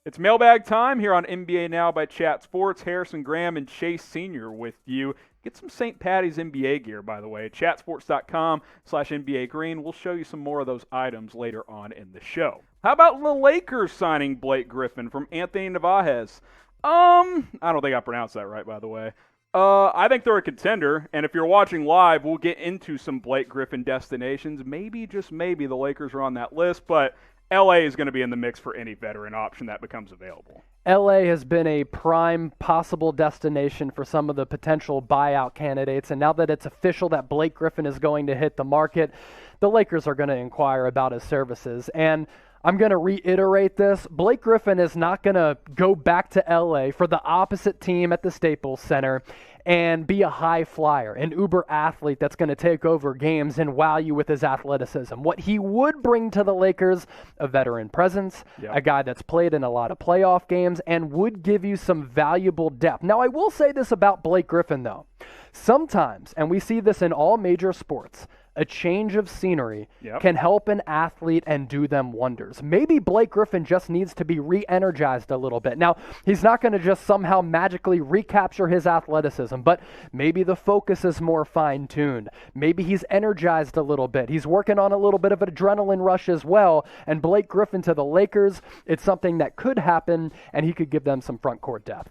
It's mailbag time here on NBA Now by Chat Sports. Harrison Graham and Chase Sr. with you. Get some St. Patty's NBA gear, by the way. Chatsports.com/NBA Green. We'll show you some more of those items later on in the show. How about the Lakers signing Blake Griffin from Anthony Navajes? I don't think I pronounced that right, by the way. I think they're a contender, and if you're watching live, we'll get into some Blake Griffin destinations. Maybe, just maybe, the Lakers are on that list, but LA is going to be in the mix for any veteran option that becomes available. LA has been a prime possible destination for some of the potential buyout candidates, and now that it's official that Blake Griffin is going to hit the market, the Lakers are going to inquire about his services. And I'm going to reiterate this. Blake Griffin is not going to go back to LA for the opposite team at the Staples Center and be a high flyer, an uber athlete that's going to take over games and wow you with his athleticism. What he would bring to the Lakers, a veteran presence, a guy that's played in a lot of playoff games, and would give you some valuable depth. Now, I will say this about Blake Griffin, though. Sometimes, and we see this in all major sports, a change of scenery can help an athlete and do them wonders. Maybe Blake Griffin just needs to be re-energized a little bit. Now, he's not going to just somehow magically recapture his athleticism, but maybe the focus is more fine-tuned. Maybe he's energized a little bit. He's working on a little bit of an adrenaline rush as well, and Blake Griffin to the Lakers, it's something that could happen, and he could give them some front court depth.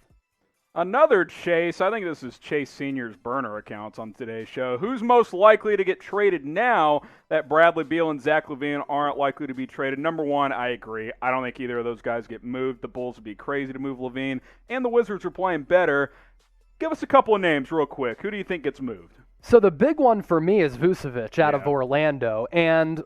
Another Chase, I think this is Chase Sr.'s burner accounts on today's show. Who's most likely to get traded now that Bradley Beal and Zach LaVine aren't likely to be traded? Number one, I agree. I don't think either of those guys get moved. The Bulls would be crazy to move LaVine, and the Wizards are playing better. Give us a couple of names real quick. Who do you think gets moved? So the big one for me is Vucevic out of Orlando, and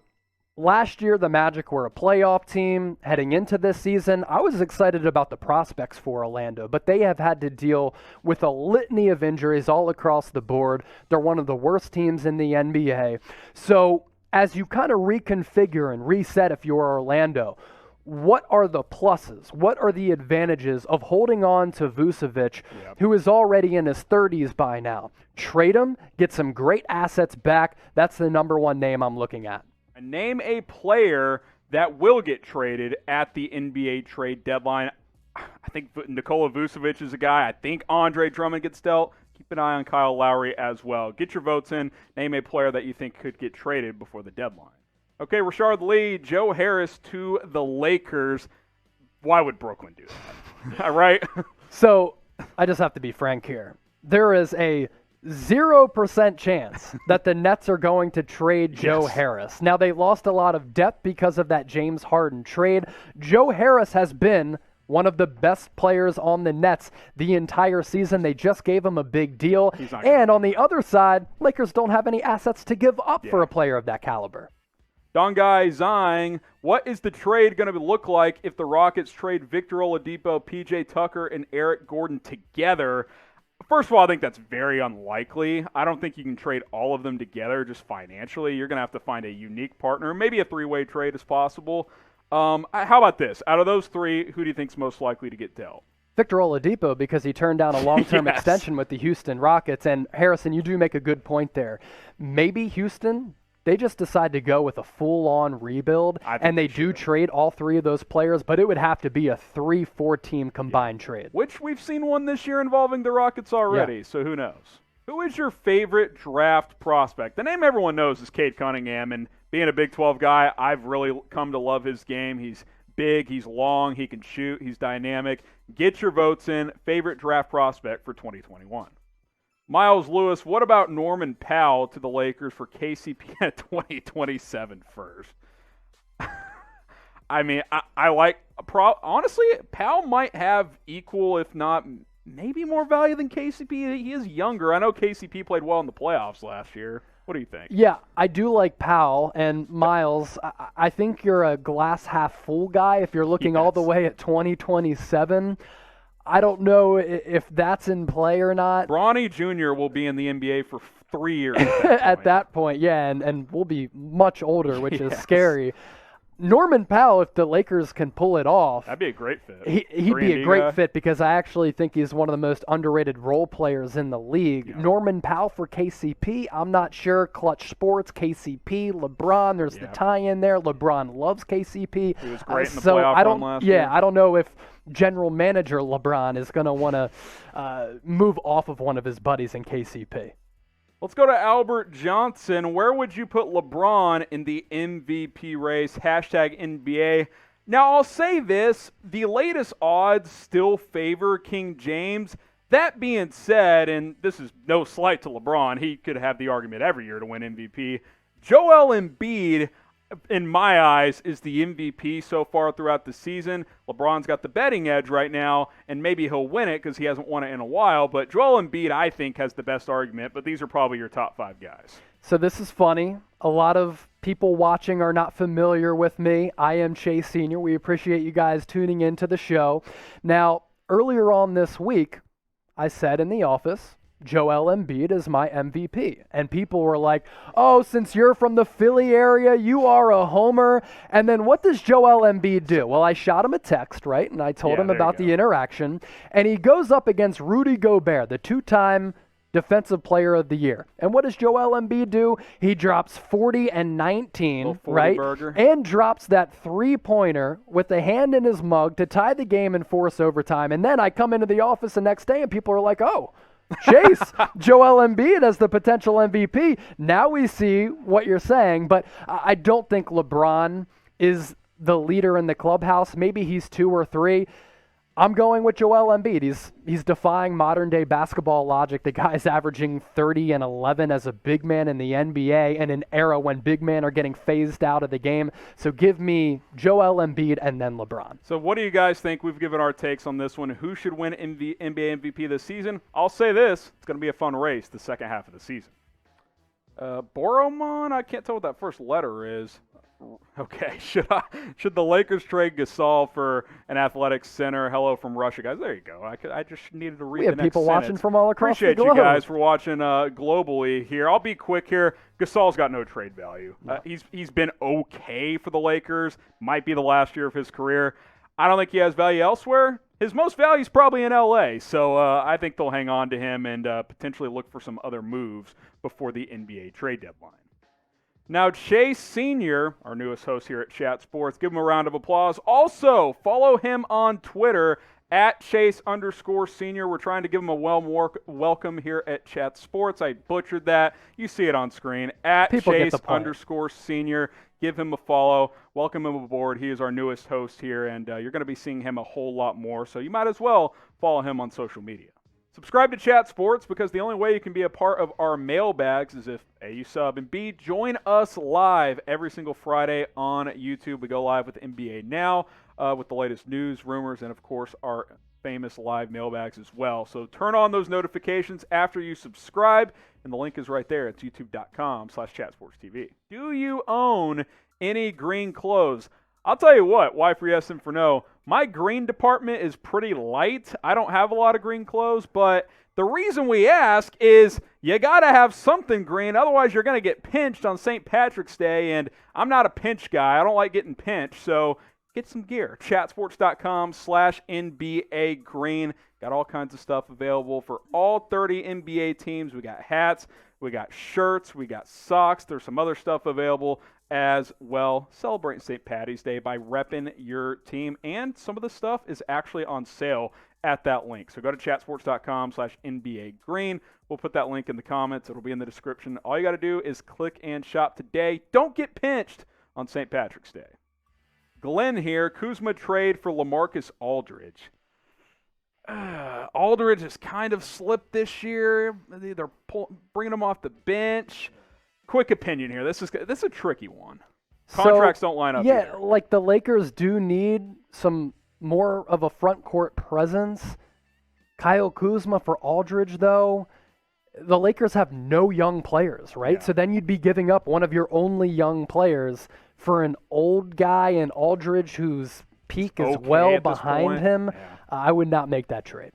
last year, the Magic were a playoff team. Heading into this season, I was excited about the prospects for Orlando, but they have had to deal with a litany of injuries all across the board. They're one of the worst teams in the NBA. So as you kind of reconfigure and reset if you're Orlando, what are the pluses? What are the advantages of holding on to Vucevic, who is already in his 30s by now? Trade him, get some great assets back. That's the number one name I'm looking at. Name a player that will get traded at the NBA trade deadline. I think Nikola Vucevic is a guy. I think Andre Drummond gets dealt. Keep an eye on Kyle Lowry as well. Get your votes in. Name a player that you think could get traded before the deadline. Okay, Rashard Lee, Joe Harris to the Lakers. Why would Brooklyn do that? All right? So I just have to be frank here. There is a 0% chance that the Nets are going to trade Joe Harris. Now, they lost a lot of depth because of that James Harden trade. Joe Harris has been one of the best players on the Nets the entire season. They just gave him a big deal. And on the other side, Lakers don't have any assets to give up for a player of that caliber. Dongai Zhang, what is the trade going to look like if the Rockets trade Victor Oladipo, PJ Tucker, and Eric Gordon together? First of all, I think that's very unlikely. I don't think you can trade all of them together just financially. You're going to have to find a unique partner. Maybe a three-way trade is possible. How about this? Out of those three, who do you think is most likely to get dealt? Victor Oladipo, because he turned down a long-term extension with the Houston Rockets. And Harrison, you do make a good point there. Maybe Houston, they just decide to go with a full-on rebuild, and they do trade all three of those players, but it would have to be a 3-4 team combined trade. Which we've seen one this year involving the Rockets already, so who knows? Who is your favorite draft prospect? The name everyone knows is Cade Cunningham, and being a Big 12 guy, I've really come to love his game. He's big, he's long, he can shoot, he's dynamic. Get your votes in. Favorite draft prospect for 2021. Miles Lewis, what about Norman Powell to the Lakers for KCP at 2027 first? I mean, I like, honestly, Powell might have equal, if not maybe more value than KCP. He is younger. I know KCP played well in the playoffs last year. What do you think? Yeah, I do like Powell and Miles. I think you're a glass half full guy if you're looking all the way at 2027. I don't know if that's in play or not. Bronny Jr. will be in the NBA for 3 years at that point, yeah, and we'll be much older, which is scary. Norman Powell, if the Lakers can pull it off, that'd be a great fit. He'd be a great fit because I actually think he's one of the most underrated role players in the league. Yeah. Norman Powell for KCP, I'm not sure. Clutch Sports, KCP, LeBron, there's the tie-in there. LeBron loves KCP. He was great in the playoff run last year. I don't know if general manager LeBron is going to want to move off of one of his buddies in KCP. Let's go to Albert Johnson. Where would you put LeBron in the MVP race? Hashtag NBA. Now, I'll say this. The latest odds still favor King James. That being said, and this is no slight to LeBron, he could have the argument every year to win MVP. Joel Embiid, in my eyes, is the MVP so far throughout the season. LeBron's got the betting edge right now, and maybe he'll win it because he hasn't won it in a while. But Joel Embiid, I think, has the best argument, but these are probably your top 5 guys. So this is funny. A lot of people watching are not familiar with me. I am Chase Sr. We appreciate you guys tuning into the show. Now, earlier on this week, I said in the office, Joel Embiid is my MVP. And people were like, oh, since you're from the Philly area, you are a homer. And then what does Joel Embiid do? Well, I shot him a text, right? And I told him about the interaction. And he goes up against Rudy Gobert, the 2-time Defensive Player of the Year. And what does Joel Embiid do? He drops 40 and 19, right? Burger. And drops that 3-pointer with a hand in his mug to tie the game and force overtime. And then I come into the office the next day and people are like, oh, Chase, Joel Embiid as the potential MVP. Now we see what you're saying, but I don't think LeBron is the leader in the clubhouse. Maybe he's 2 or 3. I'm going with Joel Embiid. He's defying modern-day basketball logic. The guy's averaging 30 and 11 as a big man in the NBA in an era when big men are getting phased out of the game. So give me Joel Embiid and then LeBron. So what do you guys think? We've given our takes on this one. Who should win NBA MVP this season? I'll say this. It's going to be a fun race the second half of the season. Boromon? I can't tell what that first letter is. Okay, should the Lakers trade Gasol for an athletic center? Hello from Russia, guys. There you go. I just needed to read the next sentence. We have people watching from all across Appreciate the globe. you guys for watching globally here. I'll be quick here. Gasol's got no trade value. No. He's been okay for the Lakers. Might be the last year of his career. I don't think he has value elsewhere. His most value is probably in L.A., so I think they'll hang on to him and potentially look for some other moves before the NBA trade deadline. Now, Chase Sr., our newest host here at Chat Sports, give him a round of applause. Also, follow him on Twitter at Chase_Sr. We're trying to give him a welcome here at Chat Sports. I butchered that. You see it on screen. At Chase_Sr. Give him a follow. Welcome him aboard. He is our newest host here, and you're going to be seeing him a whole lot more, so you might as well follow him on social media. Subscribe to Chat Sports because the only way you can be a part of our mailbags is if A, you sub, and B, join us live every single Friday on YouTube. We go live with NBA Now with the latest news, rumors, and, of course, our famous live mailbags as well. So turn on those notifications after you subscribe, and the link is right there. It's youtube.com/chatsportstv. Do you own any green clothes? I'll tell you what, Y for yes and for no, my green department is pretty light. I don't have a lot of green clothes, but the reason we ask is you got to have something green, otherwise you're going to get pinched on St. Patrick's Day, and I'm not a pinch guy. I don't like getting pinched, so get some gear. Chatsports.com/NBA Green. Got all kinds of stuff available for all 30 NBA teams. We got hats, we got shirts, we got socks. There's some other stuff available as well. Celebrating St. Patty's Day by repping your team. And some of the stuff is actually on sale at that link. So go to chatsports.com/NBA Green. We'll put that link in the comments. It'll be in the description. All you got to do is click and shop today. Don't get pinched on St. Patrick's Day. Glenn here. Kuzma trade for LaMarcus Aldridge. Aldridge has kind of slipped this year. They're bringing him off the bench. Quick opinion here. This is a tricky one. Contracts don't line up. Yeah, either. Like the Lakers do need some more of a front court presence. Kyle Kuzma for Aldridge, though. The Lakers have no young players, right? Yeah. So then you'd be giving up one of your only young players for an old guy in Aldridge whose peak is well behind him. Yeah. I would not make that trade.